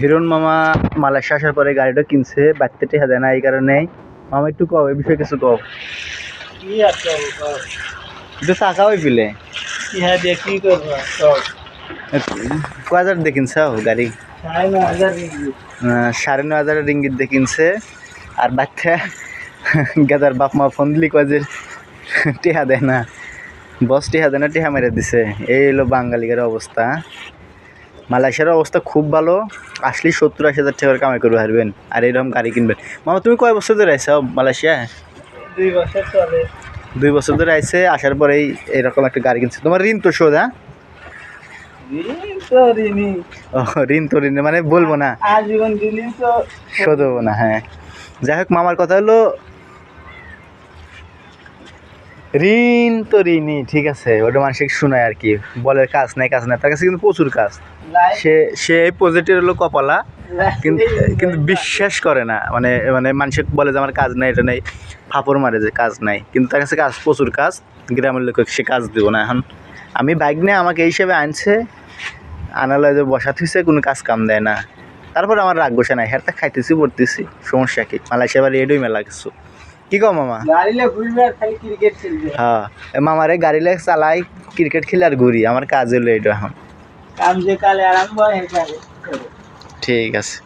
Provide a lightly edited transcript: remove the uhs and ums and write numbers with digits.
হিরণ মামা মালয়েশিয়া আসার পরে গাড়িটা কিনছে, বাড়তে টেহা দেয় না, এই কারণে। মামা একটু কও, এই বিষয়ে কিছু কও। কি আছে একটু টাকা হয়ে পিলে হ্যাঁ দিয়ে কি করবো সব কয় হাজার দিয়ে কিনছাও গাড়ি? 9,500 রিঙ্গিত দিয়ে কিনছে। আর বাচ্চা গেদার বাপ মা ফোন দিলি কয় যে টেহা দেয় না, বস টেহা দেয় না, টেহা মেরে দিছে। এই হলো বাঙালিদের অবস্থা। মালয়েশিয়ার অবস্থা খুব ভালো, আসলে 70-80 হাজার টাকার কামাই করবে হারবেন আর এরকম গাড়ি কিনবেন। মামা তুমি কয় বছর ধরে আইসাও মালয়েশিয়া? 2 বছর চলে। 2 বছর ধরে আইসে, আসার পরেই এরকম একটা গাড়ি কিনছে। তোমার ঋণ তো শোধ? হ্যাঁ, ঋণ তো ঋণ মানে বলবো না, আজীবন দিনই তো শোধ হবো না। হ্যাঁ, যাই হোক, মামার কথা হলো ঋণ তো ঋণই, ঠিক আছে, ওটা মানুষকে শোনায় আর কি, বলে কাজ নাই কাজ নাই, তার কাছে কিন্তু প্রচুর কাজ। সে প্রজেক্টের হলো কপালা, কিন্তু কিন্তু বিশ্বাস করে না, মানে মানে মানুষে বলে যে আমার কাজ নাই, এটা নেই, ফাপড় মারে যে কাজ নাই, কিন্তু তার কাছে কাজ প্রচুর কাজ। গ্রামের লোক সে কাজ দিব না। এখন আমি বাইক নিয়ে আমাকে এই হিসেবে আনছে, আনালয় যে বসা থুইছে, কোনো কাজ কাম দেয় না। তারপর আমার রাগ বসে নাই, হ্যাঁ খাইতেছি পড়তেছি, সমস্যা কি? মালয়েশিয়া বাড়ি এডই মেলা কিছু। কি কও মামা? হ্যাঁ, মামারে গাড়ি লেগে চালাই, ক্রিকেট খেলে আর ঘুরি, আমার কাজ হলো এটা এখন। কাম যে কালে আরম্ভ হয় ঠিক আছে।